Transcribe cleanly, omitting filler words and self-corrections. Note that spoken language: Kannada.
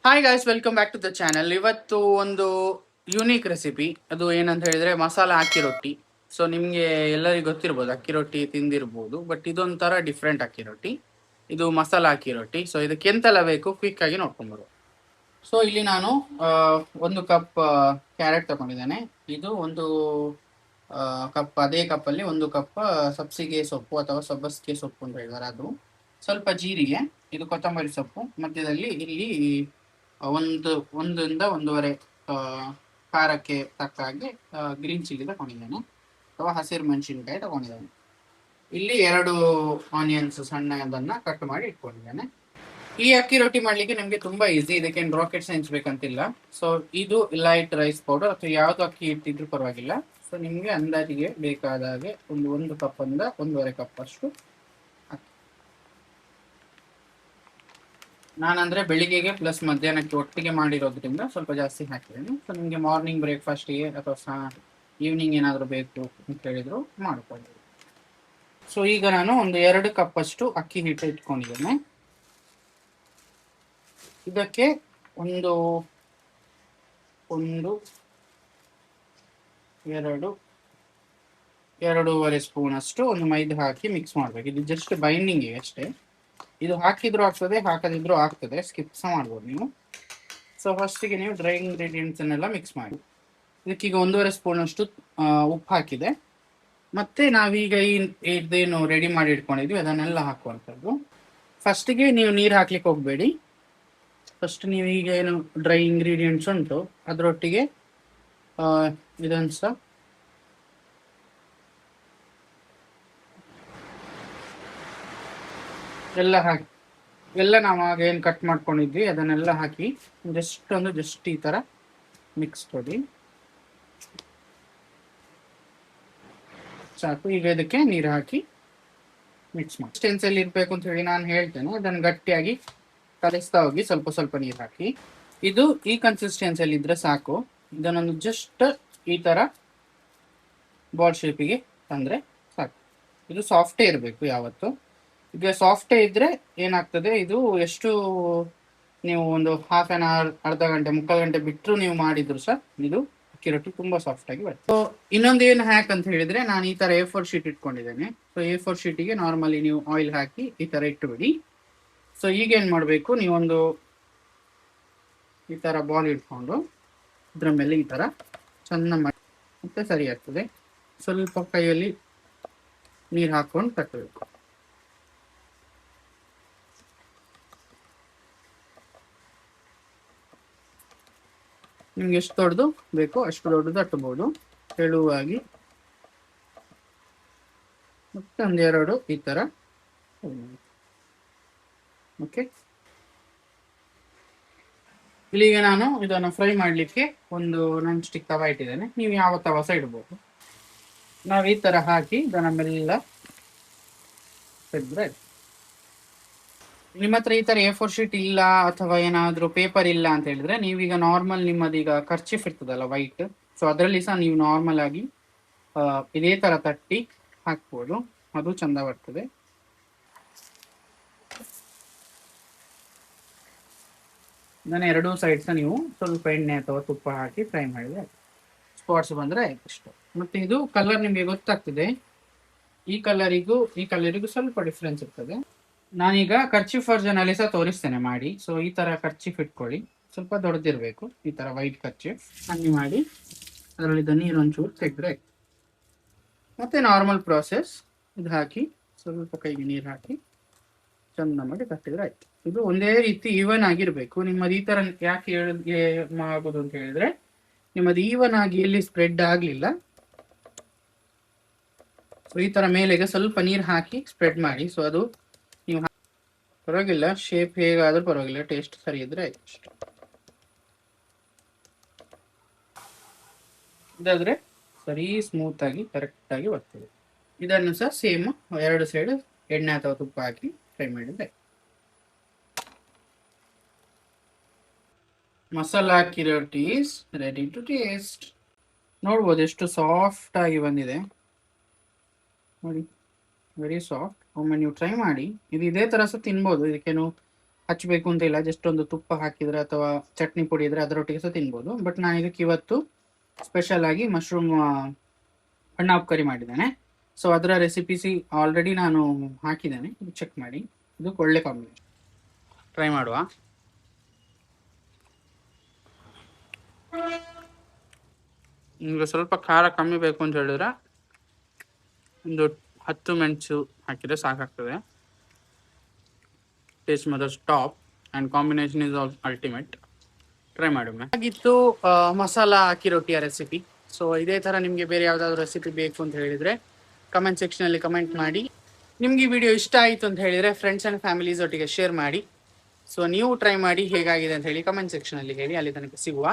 Hi guys, welcome back to the channel. ಇವತ್ತು ಒಂದು ಯೂನಿಕ್ ರೆಸಿಪಿ. ಅದು ಏನಂತ ಹೇಳಿದ್ರೆ ಮಸಾಲ ಅಕ್ಕಿ ರೊಟ್ಟಿ. ಸೊ ನಿಮಗೆ ಎಲ್ಲರಿಗೂ ಗೊತ್ತಿರ್ಬೋದು, ಅಕ್ಕಿ ರೊಟ್ಟಿ ತಿಂದಿರ್ಬೋದು, ಬಟ್ ಇದೊಂಥರ ಡಿಫ್ರೆಂಟ್ ಅಕ್ಕಿ ರೊಟ್ಟಿ. ಇದು ಮಸಾಲ ಅಕ್ಕಿ ರೊಟ್ಟಿ. ಸೊ ಇದಕ್ಕೆ ಎಂತೆಲ್ಲ ಬೇಕು ಕ್ವಿಕ್ ಆಗಿ ನೋಡ್ಕೊಂಡ್ಬರು. ಸೊ ಇಲ್ಲಿ ನಾನು ಒಂದು ಕಪ್ ಕ್ಯಾರೆಟ್ ತಗೊಂಡಿದ್ದೇನೆ. ಇದು ಒಂದು ಕಪ್, ಅದೇ ಕಪ್ಪಲ್ಲಿ ಒಂದು ಕಪ್ ಸಬ್ಸಿಗೆ ಸೊಪ್ಪು ಅಥವಾ ಸಬ್ಬಸಿಗೆ ಸೊಪ್ಪು ಅಂತ ಹೇಳಿದ್ದಾರೆ ಅದು. ಸ್ವಲ್ಪ ಜೀರಿಗೆ, ಇದು ಕೊತ್ತಂಬರಿ ಸೊಪ್ಪು, ಮಧ್ಯದಲ್ಲಿ ಇಲ್ಲಿ ಒಂದರಿಂದ ಒಂದೂವರೆ ಖಾರಕ್ಕೆ ತಕ್ಕ ಹಾಗೆ ಗ್ರೀನ್ ಚಿಲ್ಲಿ ತಗೊಂಡಿದ್ದೇನೆ ಅಥವಾ ಹಸಿರು ಮೆಣಸಿನಕಾಯಿ ತಗೊಂಡಿದ್ದೇನೆ. ಇಲ್ಲಿ 2 ಆನಿಯನ್ಸ್ ಸಣ್ಣದನ್ನ ಕಟ್ ಮಾಡಿ ಇಟ್ಕೊಂಡಿದ್ದೇನೆ. ಈ ಅಕ್ಕಿ ರೊಟ್ಟಿ ಮಾಡ್ಲಿಕ್ಕೆ ನಿಮ್ಗೆ ತುಂಬಾ ಈಸಿ. ಇದಕ್ಕೆ ರಾಕೆಟ್ ಸೈನ್ಸ್ ಬೇಕಂತಿಲ್ಲ. ಸೊ ಇದು ಲೈಟ್ ರೈಸ್ ಪೌಡರ್ ಅಥವಾ ಯಾವ್ದು ಅಕ್ಕಿ ಇಟ್ಟಿದ್ರು ಪರವಾಗಿಲ್ಲ. ಸೊ ನಿಮ್ಗೆ ಅಂದಾಜಿಗೆ ಬೇಕಾದ ಹಾಗೆ ಒಂದು ಕಪ್ ಇಂದ ಒಂದೂವರೆ ಕಪ್ ಅಷ್ಟು. ನಾನಂದ್ರೆ ಬೆಳಿಗ್ಗೆಗೆ ಪ್ಲಸ್ ಮಧ್ಯಾಹ್ನಕ್ಕೆ ಒಟ್ಟಿಗೆ ಮಾಡಿರೋದ್ರಿಂದ ಸ್ವಲ್ಪ ಜಾಸ್ತಿ ಹಾಕಿದ್ದೇನೆ. ಸೊ ನಿಮಗೆ ಮಾರ್ನಿಂಗ್ ಬ್ರೇಕ್ಫಾಸ್ಟ್ಗೆ ಅಥವಾ ಈವ್ನಿಂಗ್ ಏನಾದರೂ ಬೇಕು ಅಂತ ಹೇಳಿದ್ರು ಮಾಡ್ಕೊಳ್ಳಿ. ಸೊ ಈಗ ನಾನು ಒಂದು 2 ಕಪ್ ಅಷ್ಟು ಅಕ್ಕಿ ಹಿಟ್ಟು ಇಟ್ಕೊಂಡಿದ್ದೇನೆ. ಇದಕ್ಕೆ ಒಂದು 2.5 ಸ್ಪೂನ್ ಅಷ್ಟು ಒಂದು ಮೈದಾ ಹಾಕಿ ಮಿಕ್ಸ್ ಮಾಡ್ಬೇಕು. ಇದು ಜಸ್ಟ್ ಬೈಂಡಿಂಗ್ ಅಷ್ಟೇ. ಇದು ಹಾಕಿದ್ರು ಆಗ್ತದೆ, ಹಾಕದಿದ್ರು ಆಗ್ತದೆ, ಸ್ಕಿಪ್ ಸಹ ಮಾಡ್ಬೋದು ನೀವು. ಸೊ ಫಸ್ಟಿಗೆ ನೀವು ಡ್ರೈ ಇಂಗ್ರೀಡಿಯೆಂಟ್ಸ್ ಅನ್ನೆಲ್ಲ ಮಿಕ್ಸ್ ಮಾಡಿ. ಇದಕ್ಕೀಗ 1.5 ಸ್ಪೂನ್ ಅಷ್ಟು ಉಪ್ಪು ಹಾಕಿದೆ. ಮತ್ತೆ ನಾವೀಗ ಇದೇನು ರೆಡಿ ಮಾಡಿ ಇಟ್ಕೊಂಡಿದ್ವಿ ಅದನ್ನೆಲ್ಲ ಹಾಕುವಂಥದ್ದು. ಫಸ್ಟಿಗೆ ನೀವು ನೀರು ಹಾಕ್ಲಿಕ್ಕೆ ಹೋಗಬೇಡಿ. ಫಸ್ಟ್ ನೀವು ಈಗ ಏನು ಡ್ರೈ ಇಂಗ್ರೀಡಿಯೆಂಟ್ಸ್ ಉಂಟು ಅದರೊಟ್ಟಿಗೆ ಇದನ್ನು ಸಹ ಎಲ್ಲ ಹಾಕಿ, ಎಲ್ಲ ನಾವು ಆಗ ಏನು ಕಟ್ ಮಾಡ್ಕೊಂಡಿದ್ವಿ ಅದನ್ನೆಲ್ಲ ಹಾಕಿ ಜಸ್ಟ್ ಈ ಥರ ಮಿಕ್ಸ್ ಕೊಡಿ, ಸಾಕು. ಈಗ ಇದಕ್ಕೆ ನೀರು ಹಾಕಿ ಮಿಕ್ಸ್ ಮಾಡಿ. ಕನ್ಸಿಸ್ಟೆನ್ಸಿಯಲ್ಲಿ ಇರಬೇಕು ಅಂತ ಹೇಳಿ ನಾನು ಹೇಳ್ತೇನೆ. ಅದನ್ನು ಗಟ್ಟಿಯಾಗಿ ಕಲಿಸ್ತಾ ಹೋಗಿ, ಸ್ವಲ್ಪ ಸ್ವಲ್ಪ ನೀರು ಹಾಕಿ. ಇದು ಈ ಕನ್ಸಿಸ್ಟೆನ್ಸಿಯಲ್ಲಿ ಇದ್ರೆ ಸಾಕು. ಇದನ್ನೊಂದು ಜಸ್ಟ್ ಈ ಥರ ಬಾಲ್ ಶೇಪಿಗೆ ತಂದರೆ ಸಾಕು. ಇದು ಸಾಫ್ಟೇ ಇರಬೇಕು ಯಾವತ್ತು. ಈಗ ಸಾಫ್ಟೇ ಇದ್ರೆ ಏನಾಗ್ತದೆ, ಇದು ಎಷ್ಟು ನೀವು ಒಂದು ಹಾಫ್ ಆನ್ ಅವರ್, ಅರ್ಧ ಗಂಟೆ, ಮುಕ್ಕಾಲು ಗಂಟೆ ಬಿಟ್ಟರು ನೀವು ಮಾಡಿದ್ರು ಸಹ ಇದು ಅಕ್ಕಿ ರೊಟ್ಟಿ ತುಂಬಾ ಸಾಫ್ಟ್ ಆಗಿ ಬರುತ್ತೆ. ಸೊ ಇನ್ನೊಂದು ಏನು ಹ್ಯಾಕ್ ಅಂತ ಹೇಳಿದ್ರೆ, ನಾನು ಈ ತರ A4 ಶೀಟ್ ಇಟ್ಕೊಂಡಿದ್ದೇನೆ. ಸೊ A4 ಶೀಟಿಗೆ ನಾರ್ಮಲಿ ನೀವು ಆಯಿಲ್ ಹಾಕಿ ಈ ತರ ಇಟ್ಟುಬಿಡಿ. ಸೊ ಈಗ ಏನ್ ಮಾಡಬೇಕು, ನೀವೊಂದು ಈ ತರ ಬಾಲ್ ಇಟ್ಕೊಂಡು ಇದ್ರ ಮೇಲೆ ಈ ತರ ಚೆಂದ ಮಾಡಿ ಮತ್ತೆ ಸರಿ ಆಗ್ತದೆ. ಸ್ವಲ್ಪ ಕೈಯಲ್ಲಿ ನೀರು ಹಾಕೊಂಡು ತಟ್ಟಬೇಕು. ನಿಮ್ಗೆ ಎಷ್ಟು ದೊಡ್ಡದು ಬೇಕೋ ಅಷ್ಟು ದೊಡ್ಡದು ತಟ್ಟಬಹುದು, ತೆಳುವಾಗಿ. ಮತ್ತೆ ಒಂದೆರಡು ಈ ತರ. ಓಕೆ, ಇಲ್ಲಿಗೆ ನಾನು ಇದನ್ನು ಫ್ರೈ ಮಾಡಲಿಕ್ಕೆ ಒಂದು ನಾನ್ ಸ್ಟಿಕ್ ತವ ಇಟ್ಟಿದ್ದೇನೆ. ನೀವು ಯಾವ ತವ ಸಹ ಇಡ್ಬೋದು. ನಾವು ಈ ತರ ಹಾಕಿ ಇದನ್ನ ಮೆಲ್ಲ ತೆಗೆದ್ರೆ, ನಿಮ್ಮ ಹತ್ರ ಈ ತರ A4 ಶೀಟ್ ಇಲ್ಲ ಅಥವಾ ಏನಾದ್ರೂ ಪೇಪರ್ ಇಲ್ಲ ಅಂತ ಹೇಳಿದ್ರೆ, ನೀವೀಗ ನಾರ್ಮಲ್ ನಿಮ್ಮದೀಗ ಕರ್ಚಿಫ್ ಇರ್ತದಲ್ಲ ವೈಟ್, ಸೊ ಅದರಲ್ಲಿ ಸಹ ನೀವು ನಾರ್ಮಲ್ ಆಗಿ ಇದೇ ತರ ತಟ್ಟಿ ಹಾಕ್ಬೋದು, ಅದು ಚಂದ ಬರ್ತದೆ. ಇದನ್ನ 2 ಸೈಡ್ಸ್ ನೀವು ಸ್ವಲ್ಪ ಎಣ್ಣೆ ಅಥವಾ ತುಪ್ಪ ಹಾಕಿ ಫ್ರೈ ಮಾಡಿದ್ರೆ ಸ್ಪಾಟ್ಸ್ ಬಂದ್ರೆ ಇಷ್ಟು. ಮತ್ತೆ ಇದು ಕಲರ್ ನಿಮಗೆ ಗೊತ್ತಾಗ್ತದೆ. ಈ ಕಲರಿಗೂ ಸ್ವಲ್ಪ ಡಿಫ್ರೆನ್ಸ್ ಇರ್ತದೆ. ನಾನೀಗ ಕರ್ಚಿಫ್ ವರ್ಜನ್ ಅಲ್ಲಿ ಸಹ ತೋರಿಸ್ತೇನೆ ಮಾಡಿ. ಸೊ ಈ ತರ ಕರ್ಚಿಫ್ ಇಟ್ಕೊಳ್ಳಿ, ಸ್ವಲ್ಪ ದೊಡ್ಡದಿರ್ಬೇಕು. ಈ ತರ ವೈಟ್ ಕರ್ಚಿಫ್ ಹಣ್ಣಿ ಮಾಡಿ ಅದರಲ್ಲಿ ನೀರು ಒಂಚೂರು ತೆಗೆದ್ರೆ, ಮತ್ತೆ ನಾರ್ಮಲ್ ಪ್ರಾಸೆಸ್ ಇದು ಹಾಕಿ ಸ್ವಲ್ಪ ಕೈಗೆ ನೀರು ಹಾಕಿ ಚಂದ ಮಾಡಿ ಕಟ್ಟಿದ್ರೆ ಆಯ್ತು. ಇದು ಒಂದೇ ರೀತಿ ಈವನ್ ಆಗಿರ್ಬೇಕು. ನಿಮ್ಮದು ಈ ತರ ಯಾಕೆ ಆಗೋದು ಅಂತ ಹೇಳಿದ್ರೆ, ನಿಮ್ಮದು ಈವನ್ ಆಗಿ ಎಲ್ಲಿ ಸ್ಪ್ರೆಡ್ ಆಗ್ಲಿಲ್ಲ. ಸೊ ಈ ತರ ಮೇಲೆಗೆ ಸ್ವಲ್ಪ ನೀರು ಹಾಕಿ ಸ್ಪ್ರೆಡ್ ಮಾಡಿ. ಸೊ ಅದು ನೀವು ಪರವಾಗಿಲ್ಲ, ಶೇಪ್ ಹೇಗಾದ್ರೂ ಪರವಾಗಿಲ್ಲ, ಟೇಸ್ಟ್ ಸರಿ ಇದ್ರೆ ಆಯ್ತು ಅಷ್ಟೇ. ಇದಾದ್ರೆ ಸರಿ ಸ್ಮೂತ್ ಆಗಿ ಕರೆಕ್ಟ್ ಆಗಿ ಬರ್ತದೆ. ಇದನ್ನು ಸಹ ಸೇಮ್ 2 ಸೈಡ್ ಎಣ್ಣೆ ಅಥವಾ ತುಪ್ಪ ಹಾಕಿ ಫ್ರೈ ಮಾಡಿದ್ರೆ ಮಸಾಲಾ ಅಕ್ಕಿ ರೊಟ್ಟಿ ಈಸ್ ರೆಡಿ ಟು ಟೇಸ್ಟ್. ನೋಡ್ಬೋದು ಎಷ್ಟು ಸಾಫ್ಟ್ ಆಗಿ ಬಂದಿದೆ ನೋಡಿ, ವೆರಿ ಸಾಫ್ಟ್. ಒಮ್ಮೆ ನೀವು ಟ್ರೈ ಮಾಡಿ. ಇದು ಇದೇ ತರ ಸಹ ತಿನ್ಬೋದು, ಇದಕ್ಕೇನು ಹಚ್ಚಬೇಕು ಅಂತ ಇಲ್ಲ, ಜಸ್ಟ್ ಒಂದು ತುಪ್ಪ ಹಾಕಿದ್ರೆ ಅಥವಾ ಚಟ್ನಿ ಪುಡಿ ಇದ್ರೆ ಅದರೊಟ್ಟಿಗೆ ಸಹ ತಿನ್ಬೋದು. ಬಟ್ ನಾನು ಇದಕ್ಕೆ ಇವತ್ತು ಸ್ಪೆಷಲ್ ಆಗಿ ಮಶ್ರೂಮ್ ಹಣ್ಣಾಪ್ ಕರಿ ಮಾಡಿದ್ದೇನೆ. ಸೊ ಅದರ ರೆಸಿಪಿಸಿ ಆಲ್ರೆಡಿ ನಾನು ಹಾಕಿದ್ದೇನೆ, ಚೆಕ್ ಮಾಡಿ. ಇದು ಒಳ್ಳೆ ಕಾಂಬಿನೇಷನ್, ಟ್ರೈ ಮಾಡುವ. ನಿಮಗೆ ಸ್ವಲ್ಪ ಖಾರ ಕಮ್ಮಿ ಬೇಕು ಅಂತ ಹೇಳಿದ್ರೆ ಒಂದು 10 ಮೆಣಸು ಹಾಕಿದರೆ ಸಾಕಾಗ್ತದೆ. ಟೇಸ್ಟ್ ಮಾತ್ರ top and combination is ultimate. Try ಮಾಡೋಣ. ಆಗಿತ್ತು ಮಸಾಲ ಅಕ್ಕಿ ರೊಟ್ಟಿಯ ರೆಸಿಪಿ. ಸೊ ಇದೇ ಥರ ನಿಮಗೆ ಬೇರೆ ಯಾವುದಾದ್ರು ರೆಸಿಪಿ ಬೇಕು ಅಂತ ಹೇಳಿದರೆ ಕಮೆಂಟ್ ಸೆಕ್ಷನಲ್ಲಿ ಕಮೆಂಟ್ ಮಾಡಿ. ನಿಮ್ಗೆ ಈ ವಿಡಿಯೋ ಇಷ್ಟ ಆಯಿತು ಅಂತ ಹೇಳಿದರೆ ಫ್ರೆಂಡ್ಸ್ ಆ್ಯಂಡ್ ಫ್ಯಾಮಿಲೀಸ್ ಒಟ್ಟಿಗೆ ಶೇರ್ ಮಾಡಿ. ಸೊ ನೀವು ಟ್ರೈ ಮಾಡಿ ಹೇಗಾಗಿದೆ ಅಂತ ಹೇಳಿ ಕಮೆಂಟ್ ಸೆಕ್ಷನಲ್ಲಿ ಹೇಳಿ. ಅಲ್ಲಿ ತನಕ ಸಿಗುವ.